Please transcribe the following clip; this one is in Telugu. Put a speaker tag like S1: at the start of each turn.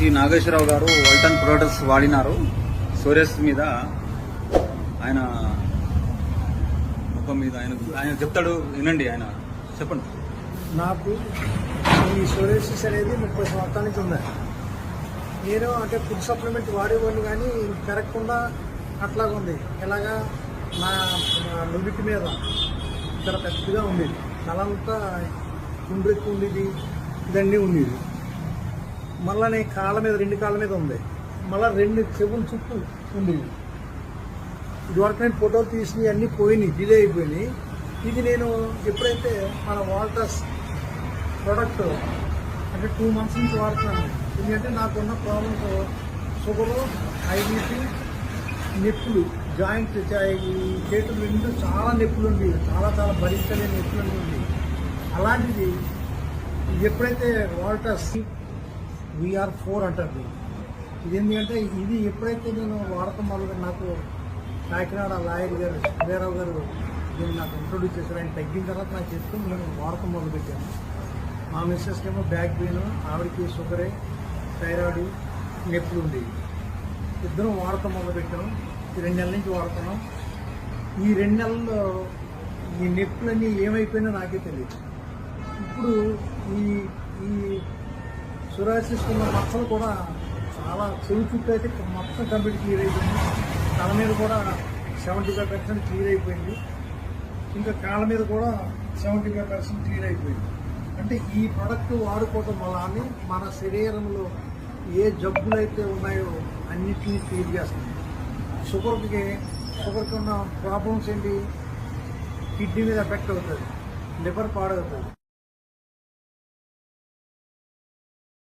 S1: సి నాగేశ్వరరావు గారు వల్టన్ ప్రొడక్ట్స్ వాడినారు సోరియస్ మీద. ఆయన ముఖం మీద ఆయన చెప్తాడు, వినండి. ఆయన చెప్పండి.
S2: నాకు ఈ సోరియాసిస్ అనేది 30 సంవత్సరాల నుంచి ఉంది. నేను అంటే ఫుడ్ సప్లిమెంట్ వాడేవాళ్ళు కానీ పెరగకుండా అట్లాగా ఉంది. ఎలాగా నా నుదుటి మీద ఇక్కడ పెద్దగా ఉండేది, తలంతా కుండ్రెక్కు ఉండేది, ఇదన్నీ ఉండేది. మళ్ళీ నేను కాళ్ళ మీద 2 కాళ్ళ మీద ఉంది, మళ్ళీ 2 చెవుల చుట్టూ ఉండేది. ఇదివరకు నేను ఫోటోలు తీసినవి అన్నీ పోయినాయి, డిలే అయిపోయినాయి. ఇది నేను ఎప్పుడైతే మన వాల్టస్ ప్రోడక్ట్ అంటే 2 months నుంచి వాడుతున్నాను. ఎందుకంటే నాకున్న ప్రాబ్లమ్స్ షుగరు, ఐబీపీ, నొప్పులు, జాయింట్ ఈ చేతులు 2 చాలా నొప్పులు ఉంది, చాలా భరించలేని నొప్పులు ఉంది. అలాంటిది ఎప్పుడైతే వాల్టస్ VR4 అంటారు, ఇది ఎందుకంటే ఇది ఎప్పుడైతే నేను వాడటం వల్ల నాకు కాకినాడ లాయర్ గారు సుబ్బారావు గారు దీన్ని నాకు ఇంట్రొడ్యూస్ చేశారు. ఆయన తగ్గిన తర్వాత నాకు చెప్తూ నేను వాడటం మొదలుపెట్టాను. మా మిస్సెస్కి ఏమో బ్యాక్ పెయిన్, ఆవిడకి షుగరే, థైరాయిడ్, నొప్పులు ఉండేవి. ఇద్దరం వాడటం మొదలుపెట్టాం. ఈ 2 నెలల నుంచి వాడుతున్నాం. ఈ 2 నెలల్లో ఈ నొప్పులన్నీ ఏమైపోయినా నాకే తెలియదు. ఇప్పుడు ఈ ఈ సోరియాసిస్ ఉన్న మచ్చలు కూడా చాలా చెవి చుట్టూ అయితే మొత్తం కంప్లీట్ క్లియర్ అయిపోయింది. తల మీద కూడా 75% క్లియర్ అయిపోయింది. ఇంకా కాళ్ళ మీద కూడా 75% క్లియర్ అయిపోయింది. అంటే ఈ ప్రోడక్ట్ వాడుకోవటం వల్ల మన శరీరంలో ఏ జబ్బులు అయితే ఉన్నాయో అన్నిటినీ క్లియర్ చేస్తుంది. షుగర్కి ఉన్న ప్రాబ్లమ్స్ ఏంటి, కిడ్నీ మీద ఎఫెక్ట్ అవుతుంది, లివర్ పాడవుతుంది.